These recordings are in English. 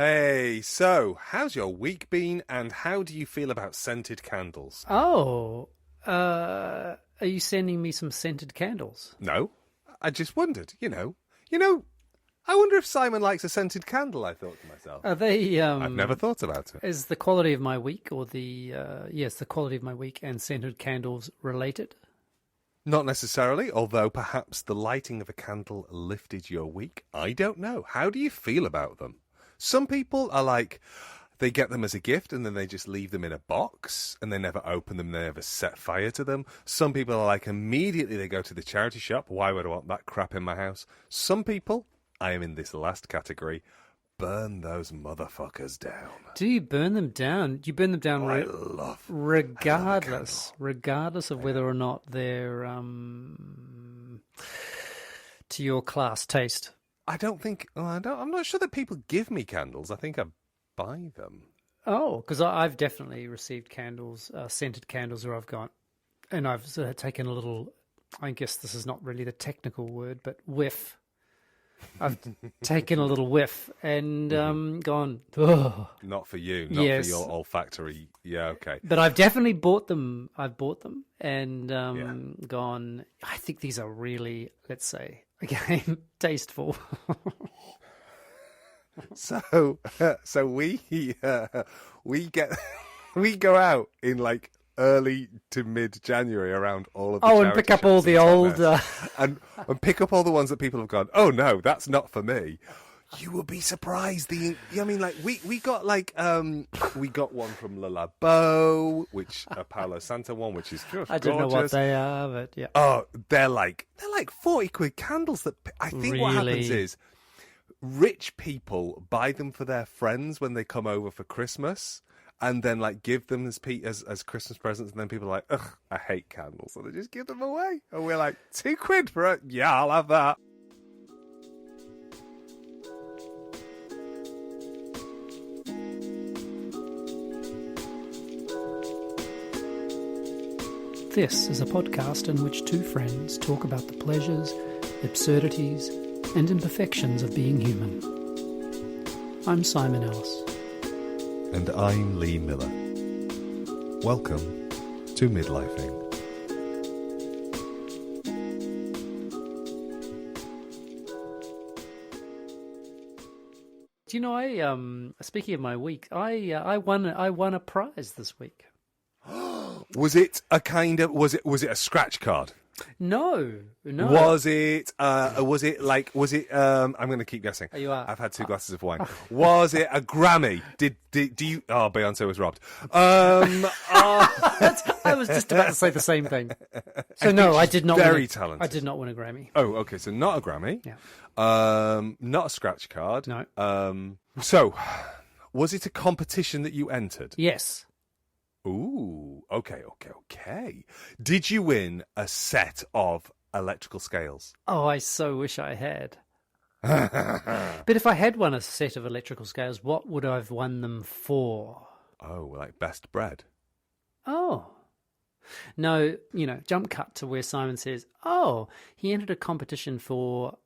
Hey, so how's your week been and how do you feel about scented candles? Oh, are you sending me some scented candles? No, I just wondered, I wonder if Simon likes a scented candle, I thought to myself. Are they? I've never thought about it. Is the quality of my week or the quality of my week and scented candles related? Not necessarily, although perhaps the lighting of a candle lifted your week. I don't know. How do you feel about them? Some people are like, they get them as a gift and then they just leave them in a box and they never open them, they never set fire to them. Some people are like, immediately they go to the charity shop. Why would I want that crap in my house? Some people, I am in this last category, burn those motherfuckers down. Do you burn them down? Do you burn them down regardless of whether or not they're to your class taste? I don't think, I'm not sure that people give me candles. I think I buy them. Oh, because I've definitely received candles, scented candles, where I've gone, and I've taken a little, I guess this is not really the technical word, but whiff. I've taken a little whiff and gone, ugh. Not for you, not for your olfactory. Yeah, okay. But I've definitely bought them. I've bought them and gone, I think these are really, let's say, again, tasteful. So we go out in like early to mid January around all of the and pick up all the old and pick up all the ones that people have gone, oh no, that's not for me. You will be surprised. We got we got one from Le Labo, which a Paolo Santo one, which is just I don't know what they are, but yeah. Oh, they're like 40 quid candles that I think what happens is rich people buy them for their friends when they come over for Christmas and then like give them as Christmas presents, and then people are like, ugh, I hate candles, so they just give them away. And we're like, 2 quid for it? Yeah, I'll have that. This is a podcast in which two friends talk about the pleasures, absurdities, and imperfections of being human. I'm Simon Ellis. And I'm Lee Miller. Welcome to Midlifing. Do you know, speaking of my week, I won a prize this week. Was it a scratch card? No. Was it I'm going to keep guessing. You are. I've had 2 glasses of wine. Was it a Grammy? Do you Beyonce was robbed. I was just about to say the same thing. So no, I did not talented. I did not win a Grammy. Oh, okay, so not a Grammy. Yeah. Not a scratch card. No. So was it a competition that you entered? Yes. Ooh, okay. Did you win a set of electrical scales? Oh, I so wish I had. But if I had won a set of electrical scales, what would I have won them for? Oh, like best bread. Oh. No, jump cut to where Simon says, oh, he entered a competition for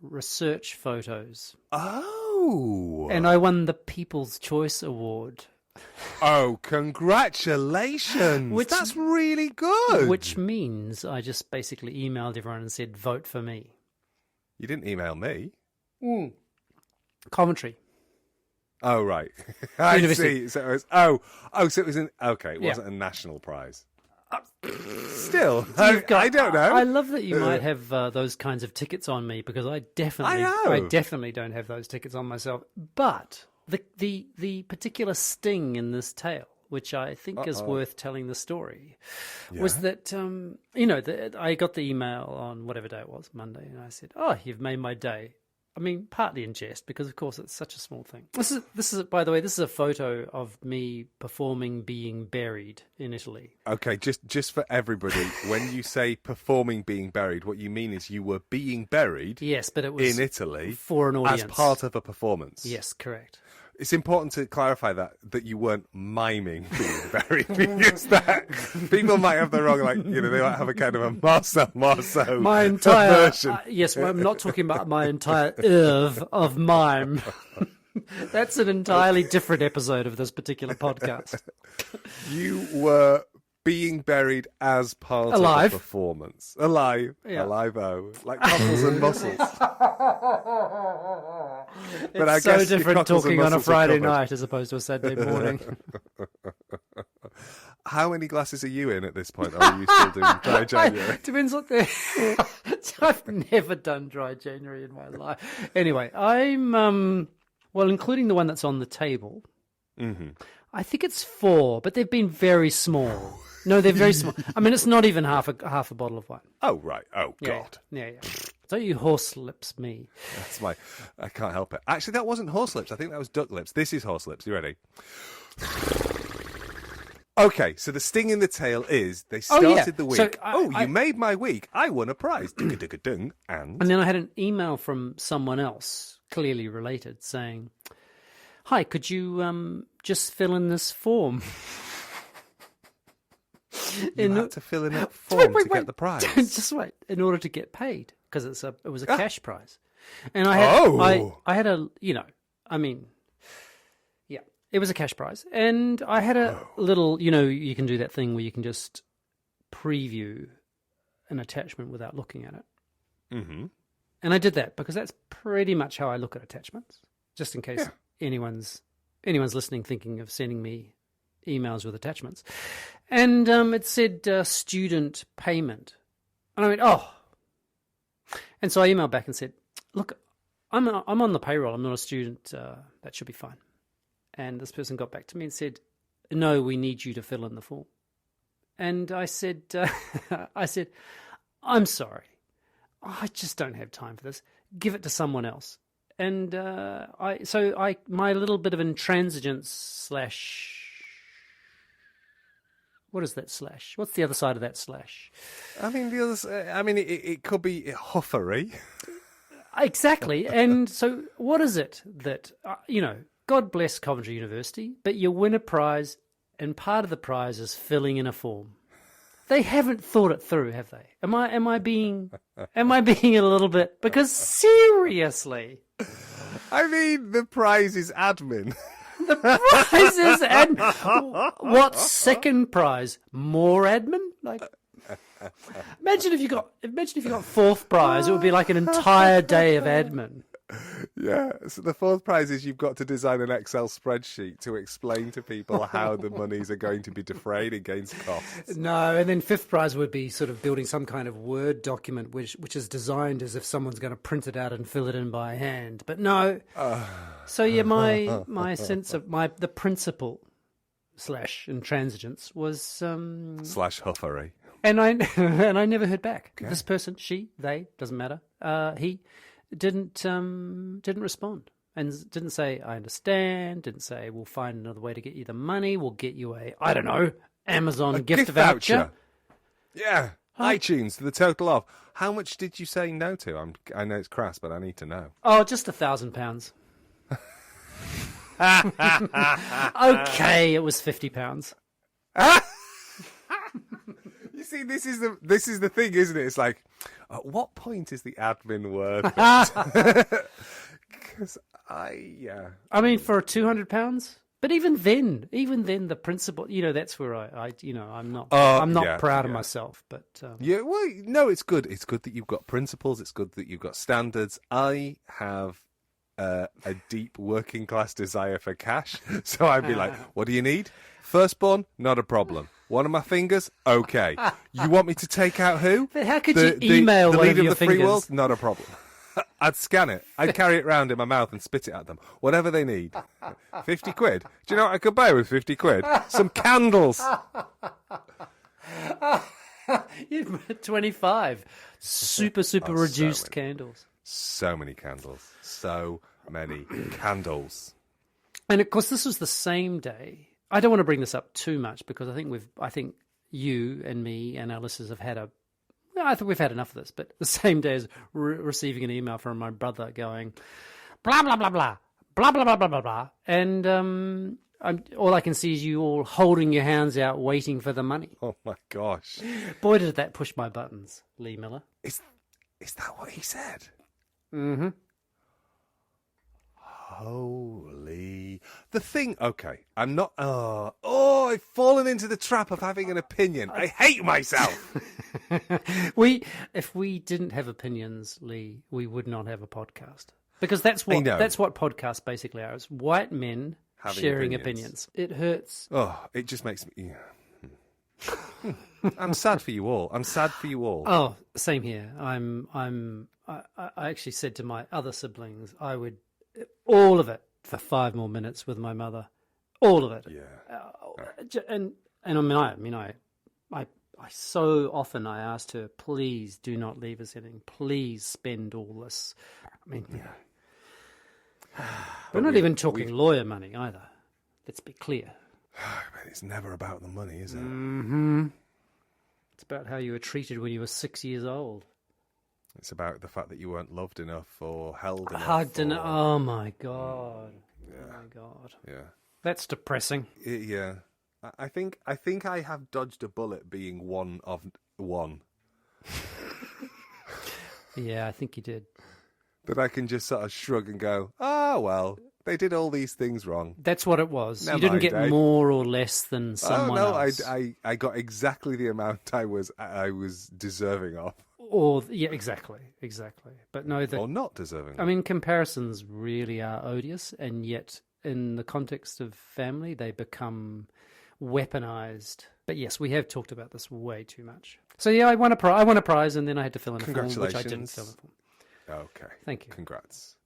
research photos. Oh. And I won the People's Choice Award. Oh, congratulations! That's really good. Which means I just basically emailed everyone and said, vote for me. You didn't email me. Commentary. Oh, right. I see. So it was, so it was it wasn't a national prize. Still, I don't know. I love that you might have those kinds of tickets on me, because I definitely don't have those tickets on myself. But the particular sting in this tale, which I think is worth telling the story, was that I got the email on whatever day it was, Monday, and I said, "Oh, you've made my day." I mean, partly in jest, because of course it's such a small thing. This is by the way, this is a photo of me performing being buried in Italy. Okay, just for everybody, when you say performing being buried, what you mean is you were being buried. Yes, but it was in Italy for an audience as part of a performance. Yes, correct. It's important to clarify that you weren't miming being buried, because that people might have the wrong, they might have a kind of a Marcel Marceau my entire version. Yes, I'm not talking about my entire oeuvre of mime. That's an entirely different episode of this particular podcast. You were being buried as part Alive. of the performance. Alive. Yeah. Alive-o. Like cockles and mussels. But It's so different talking on a Friday night as opposed to a Saturday morning. How many glasses are you in at this point? Or are you still doing dry January? Depends what the... I've never done dry January in my life. Anyway, I'm, well, including the one that's on the table, I think it's 4, but they've been very small. No, they're very small. I mean, it's not even half a bottle of wine. Oh, right. Oh, Yeah, God. Yeah. Don't you horse lips me. That's I can't help it. Actually, that wasn't horse lips. I think that was duck lips. This is horse lips. You ready? Okay, so the sting in the tail is they started the week. So you made my week. I won a prize. Dung. And then I had an email from someone else, clearly related, saying, "Hi, could you just fill in this form?" You had to fill in that form to get the prize. Just wait, in order to get paid, because it was a cash prize, and I had I had a it was a cash prize, and I had a little, you can do that thing where you can just preview an attachment without looking at it, and I did that because that's pretty much how I look at attachments, just in case anyone's listening thinking of sending me emails with attachments. And it said student payment. And I went, oh. And so I emailed back and said, look, I'm on the payroll. I'm not a student. That should be fine. And this person got back to me and said, no, we need you to fill in the form. And I said, I'm sorry. I just don't have time for this. Give it to someone else. And my little bit of intransigence / what is that slash? What's the other side of that slash? I mean, it could be huffery. Exactly. And so what is it that, God bless Coventry University, but you win a prize and part of the prize is filling in a form. They haven't thought it through, have they? Am I being a little bit, because seriously. I mean, the prize is admin. The prize is admin. What's second prize? More admin? Like, imagine if you got fourth prize. It would be like an entire day of admin. Yeah. So the fourth prize is you've got to design an Excel spreadsheet to explain to people how the monies are going to be defrayed against costs. No, and then fifth prize would be sort of building some kind of Word document which is designed as if someone's going to print it out and fill it in by hand. But no. So yeah, my sense of the principle / intransigence was slash huffery. And I never heard back. Okay. This person, she, they, doesn't matter. He didn't respond and didn't say I understand. Didn't say we'll find another way to get you the money. We'll get you Amazon gift voucher. Yeah, iTunes to the total of. How much did you say no to? I know it's crass, but I need to know. Oh, just £1,000. Okay, it was £50. You see, this is the thing, isn't it? It's like, at what point is the admin worth it? Because I mean, for £200, but even then, the principle, that's where I'm not proud of myself. But well, no, it's good. It's good that you've got principles. It's good that you've got standards. I have a deep working class desire for cash, so I'd be like, what do you need? Firstborn, not a problem. One of my fingers, okay. You want me to take out who? But how could you email the one leader of your of the fingers? free world? Not a problem. I'd scan it. I'd carry it around in my mouth and spit it at them. Whatever they need. 50 quid. Do you know what I could buy with 50 quid? Some candles. 25 super reduced candles. So many candles. So many candles. And of course, this was the same day. I don't want to bring this up too much because I think you and me and our listeners have had I think we've had enough of this. But the same day as receiving an email from my brother going, blah blah blah blah blah blah blah blah blah blah, and all I can see is you all holding your hands out, waiting for the money. Oh my gosh! Boy, did that push my buttons, Lee Miller. Is that what he said? Mm-hmm. Holy. The thing, okay, I'm not, I've fallen into the trap of having an opinion. I hate myself. If we didn't have opinions, Lee, we would not have a podcast. Because that's what podcasts basically are. It's white men sharing opinions. It hurts. Oh, it just makes me, yeah. I'm sad for you all. Oh, same here. I actually said to my other siblings, I would all of it for 5 more minutes with my mother, all of it. Yeah. And I mean, I so often I asked her, please do not leave us anything. Please spend all this. I mean, we're not even talking lawyer money either. Let's be clear. It's never about the money, is it? Mm-hmm. It's about how you were treated when you were 6 years old. It's about the fact that you weren't loved enough or held enough. Hugged enough. Oh, my God. Yeah. Oh, my God. Yeah. That's depressing. Yeah. I think I have dodged a bullet being one of one. Yeah, I think you did. That I can just sort of shrug and go, well, they did all these things wrong. That's what it was. Never you didn't mind, get more or less than someone else. I got exactly the amount I was deserving of. Or exactly. But no, or not deserving. I mean, comparisons really are odious, and yet in the context of family, they become weaponized. But yes, we have talked about this way too much. So yeah, I won a prize, and then I had to fill in a form, which I didn't fill in a form. Okay, thank you. Congrats.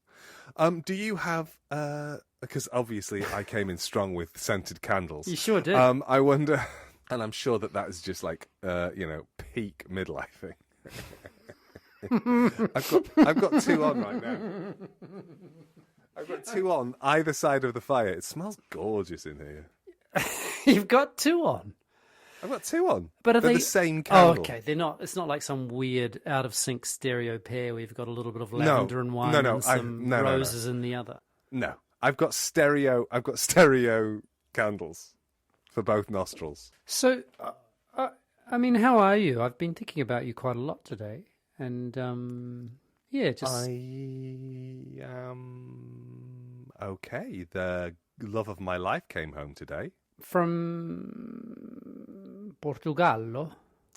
Do you have? Because obviously I came in strong with scented candles. You sure did. I wonder, and I'm sure that is just like peak midlifing. I've got 2 on right now. I've got 2 on either side of the fire. It smells gorgeous in here. You've got 2 on. I've got 2 on. But they're the same candle. Oh, okay. They're not. It's not like some weird out of sync stereo pair where you've got a little bit of lavender in one and some roses in the other. No, I've got stereo candles for both nostrils. So, I mean, how are you? I've been thinking about you quite a lot today, and just I am okay. The love of my life came home today from Portogallo.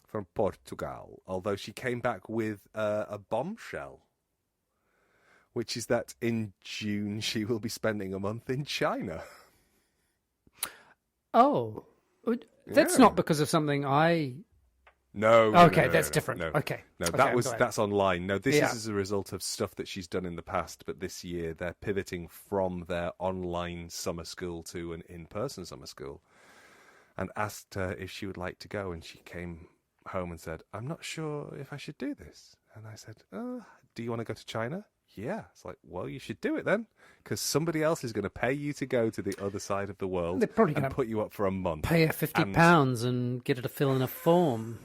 From Portugal, although she came back with a bombshell, which is that in June she will be spending a month in China. Oh, that's not because of something I... No. Okay, that's different. No. Okay. No, that's online. No, this is as a result of stuff that she's done in the past, but this year they're pivoting from their online summer school to an in-person summer school, and asked her if she would like to go, and she came home and said, I'm not sure if I should do this. And I said, do you want to go to China? Yeah. It's like, well, you should do it then, because somebody else is going to pay you to go to the other side of the world. They're probably going to put you up for a month. Pay her £50 and get her to fill in a form.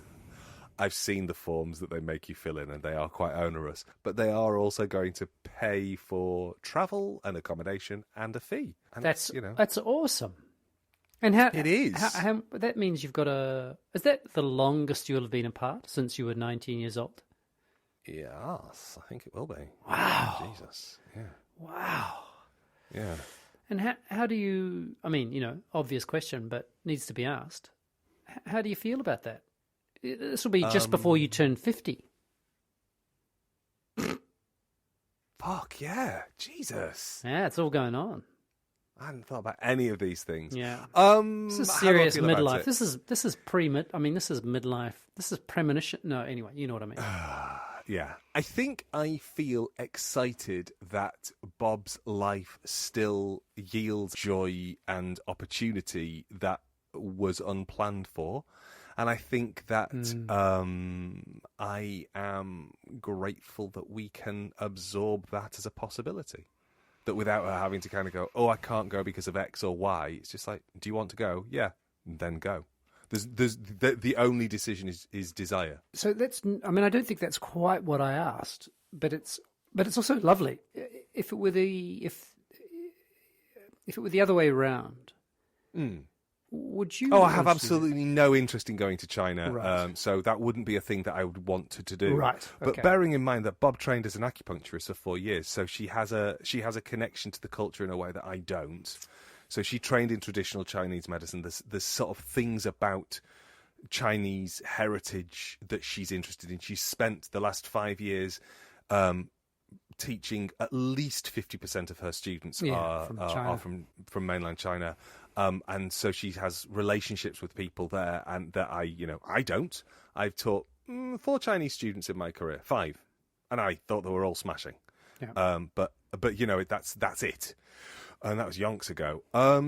I've seen the forms that they make you fill in, and they are quite onerous. But they are also going to pay for travel and accommodation and a fee. And that's awesome. And how it is? How that means you've got is that the longest you'll have been apart since you were 19 years old? Yes, I think it will be. Wow. Jesus. Yeah. Wow. Yeah. And how do you? I mean, obvious question, but needs to be asked. How do you feel about that? This will be just before you turn 50. Fuck yeah. Jesus. Yeah, it's all going on. I hadn't thought about any of these things. Yeah. This is serious midlife. This is pre-mid. I mean, this is midlife. This is premonition. No, anyway, you know what I mean. Yeah. I think I feel excited that Bob's life still yields joy and opportunity that was unplanned for. And I think that I am grateful that we can absorb that as a possibility. That without her having to kind of go, I can't go because of X or Y. It's just like, do you want to go? Yeah, then go. There's the only decision is desire. So I don't think that's quite what I asked, but it's also lovely. If it were the other way around. Would you? Oh, I have want to do that? absolutely no interest in going to China, Right. so that wouldn't be a thing that I would want to do. Right. But Okay. bearing in mind that Bob trained as an acupuncturist for 4 years, so she has a connection to the culture in a way that I don't. So she trained in traditional Chinese medicine. There's sort of things about Chinese heritage that she's interested in. She's spent the last 5 years teaching. At least 50% of her students are from mainland China, and so she has relationships with people there, and that I don't. I've taught 4 Chinese students in my career, 5, and I thought they were all smashing. Yeah. But that's it. And that was yonks ago.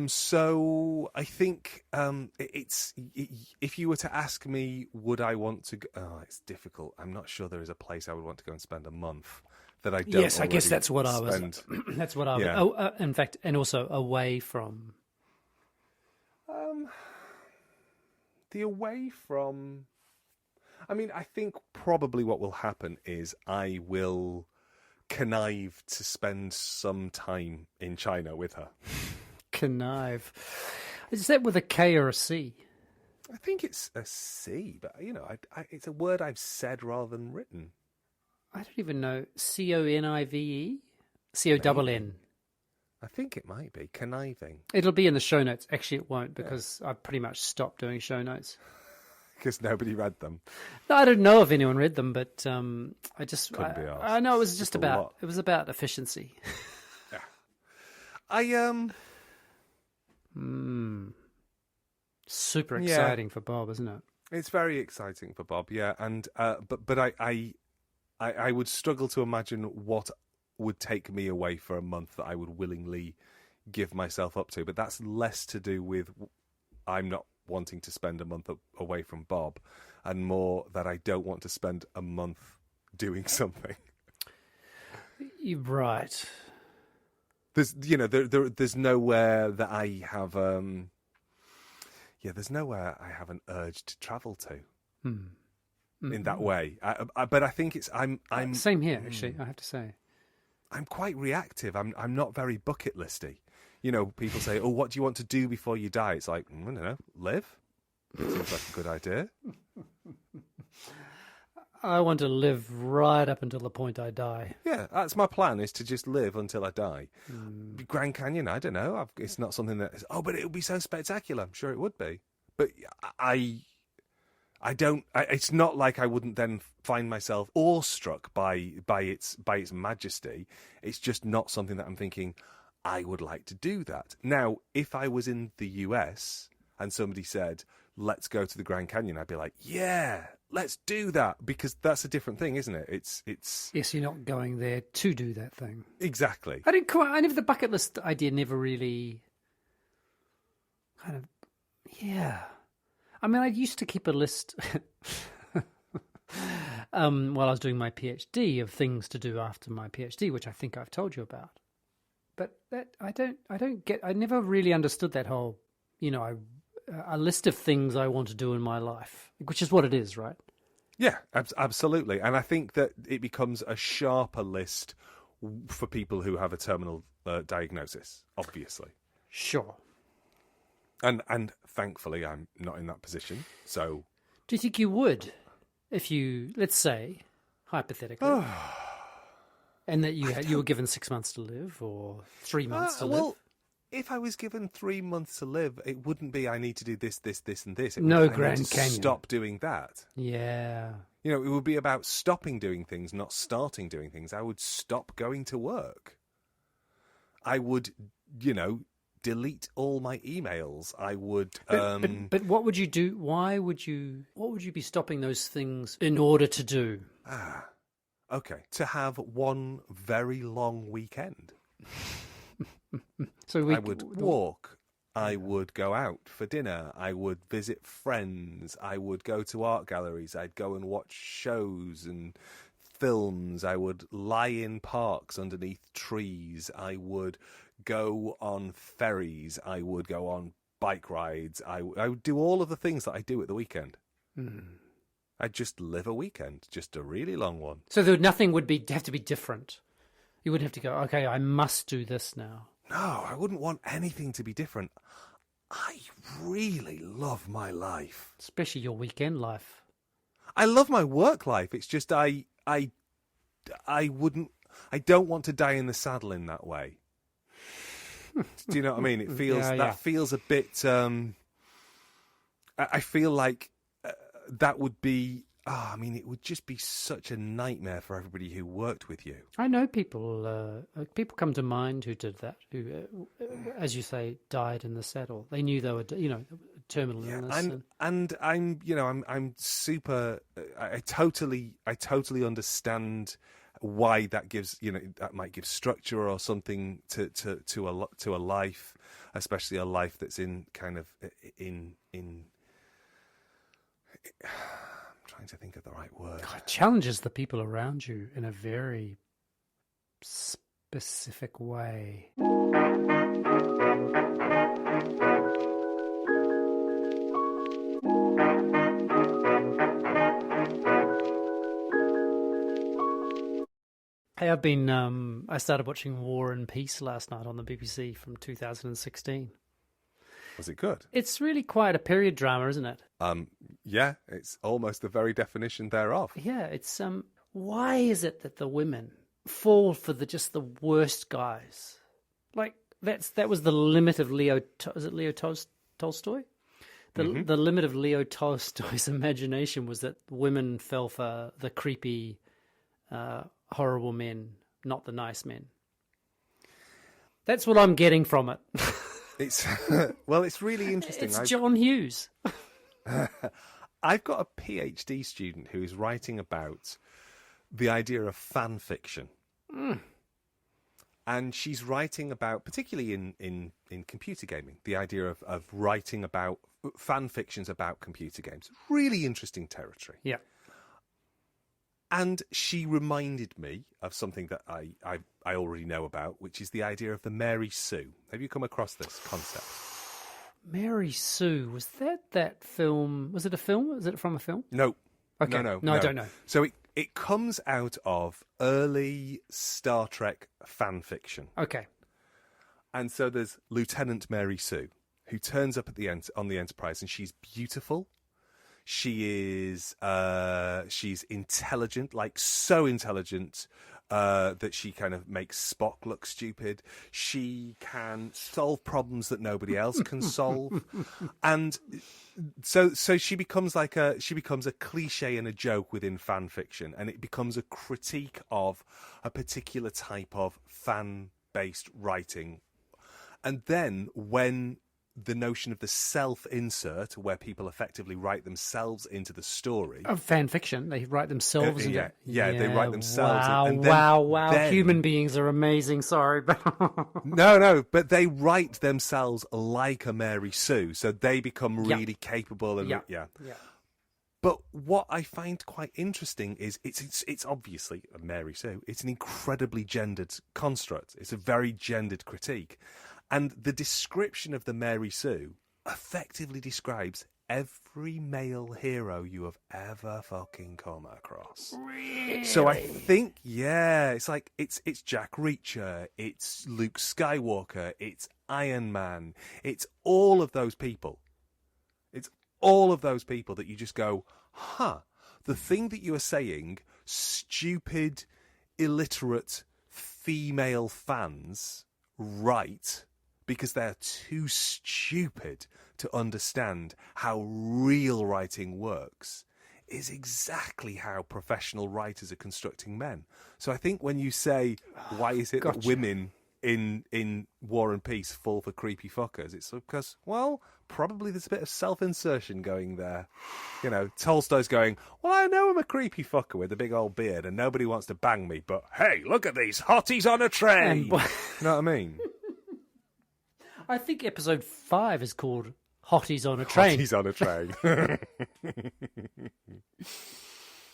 So I think if you were to ask me, would I want to go? Oh, it's difficult. I'm not sure there is a place I would want to go and spend a month that I don't. Yes, I guess that's what spend. I was. That's what I was. Yeah. Oh, in fact, and also away from. The away from. I mean, I think probably what will happen is I will connive to spend some time in China with her. Connive. Is that with a K or a C? I think it's a C, but it's a word I've said rather than written. I don't even know. CONIVE? CONN. I think it might be conniving It'll be in the show notes. Actually, it won't because I've pretty much stopped doing show notes. because nobody read them. No, I don't know if anyone read them, but I just Couldn't be asked. I know it was Just a lot. it was about efficiency. Super exciting for Bob, isn't it? It's very exciting for Bob, yeah, and but I would struggle to imagine what would take me away for a month that I would willingly give myself up to. But that's less to do with I'm not wanting to spend a month away from Bob, and more that I don't want to spend a month doing something. You're right. There's nowhere that I have there's nowhere I have an urge to travel to in that way. But I think I'm Same here, actually. I have to say. I'm quite reactive. I'm not very bucket listy. People say, "Oh, what do you want to do before you die?" It's like, I don't know, live. Seems like a good idea. I want to live right up until the point I die. Yeah, that's my plan, is to just live until I die. Grand Canyon, I don't know. It's not something that is, but it would be so spectacular. I'm sure it would be. But I don't. It's not like I wouldn't then find myself awestruck by its majesty. It's just not something that I'm thinking I would like to do that. Now, if I was in the US and somebody said, "Let's go to the Grand Canyon," I'd be like, "Yeah, let's do that," because that's a different thing, isn't it? It's Yes, you're not going there to do that thing. exactly. The bucket list idea never really kind of, yeah. I mean, I used to keep a list while I was doing my PhD of things to do after my PhD, which I think I've told you about. But that I don't get. I never really understood that whole, a list of things I want to do in my life, which is what it is, right? Yeah, absolutely. And I think that it becomes a sharper list for people who have a terminal diagnosis, obviously. Sure. And thankfully, I'm not in that position. So, Do you think you would, if you, let's say, hypothetically, and that you were given 6 months to live or 3 months to live? Well, if I was given 3 months to live, it wouldn't be I need to do this, and this. It No would be, I Grand need to Canyon. Stop doing that. Yeah. It would be about stopping doing things, not starting doing things. I would stop going to work. I would, delete all my emails. I would. But what would you do? What would you be stopping those things in order to do? Okay, to have one very long weekend. So I would walk. I would go out for dinner. I would visit friends. I would go to art galleries. I'd go and watch shows and films. I would lie in parks underneath trees. I would go on ferries. I would go on bike rides. I would do all of the things that I do at the weekend. I'd just live a weekend, just a really long one. So nothing would have to be different. You wouldn't have to go, okay, I must do this now. No, I wouldn't want anything to be different. I really love my life. Especially your weekend life. I love my work life. It's just I don't want to die in the saddle in that way. Do you know what I mean? It feels feels a bit. I feel like that would be. Oh, I mean, it would just be such a nightmare for everybody who worked with you. I know people. People come to mind who did that. Who, as you say, died in the saddle. They knew they were, terminal illness. And I'm super. I totally understand why that gives, that might give structure or something to a life, especially a life that's in kind of in. I'm trying to think of the right word. God, it challenges the people around you in a very specific way. Hey, I started watching War and Peace last night on the BBC from 2016. Was it good? It's really quite a period drama, isn't it? Yeah, it's almost the very definition thereof. Yeah, it's why is it that the women fall for just the worst guys? Like that was the limit of Leo. Is it Leo Tolstoy? The limit of Leo Tolstoy's imagination was that women fell for the creepy, horrible men, not the nice men. That's what I'm getting from it. It's it's really interesting. It's John Hughes. I've got a PhD student who is writing about the idea of fan fiction. And she's writing about, particularly in computer gaming, the idea of writing about fan fictions about computer games. Really interesting territory. Yeah. And she reminded me of something that I already know about, which is the idea of the Mary Sue. Have you come across this concept? Mary Sue, was that film? Was it a film? Was it from a film? No. Okay. No, I don't know. So it comes out of early Star Trek fan fiction. Okay. And so there's Lieutenant Mary Sue, who turns up on the Enterprise, and she's beautiful. She's intelligent, like so intelligent that she kind of makes Spock look stupid. She can solve problems that nobody else can solve, and so she becomes a cliche and a joke within fan fiction, and it becomes a critique of a particular type of fan-based writing. And then when the notion of the self-insert, where people effectively write themselves into the story. Of fan fiction, they write themselves into it. Yeah, they write themselves. Wow. Human beings are amazing, sorry. But No, but they write themselves like a Mary Sue, so they become really capable. And yeah. But what I find quite interesting is it's obviously a Mary Sue. It's an incredibly gendered construct. It's a very gendered critique. And the description of the Mary Sue effectively describes every male hero you have ever fucking come across. Really? So I think, it's like, it's Jack Reacher, it's Luke Skywalker, it's Iron Man, it's all of those people. It's all of those people that you just go, the thing that you are saying, stupid, illiterate female fans write because they're too stupid to understand how real writing works, is exactly how professional writers are constructing men. So I think when you say, why is it that women in War and Peace fall for creepy fuckers, it's because, well, probably there's a bit of self-insertion going there. You know, Tolstoy's going, well, I know I'm a creepy fucker with a big old beard and nobody wants to bang me, but hey, look at these hotties on a train. You know what I mean? I think episode 5 is called Hotties on a Train. Hotties on a Train.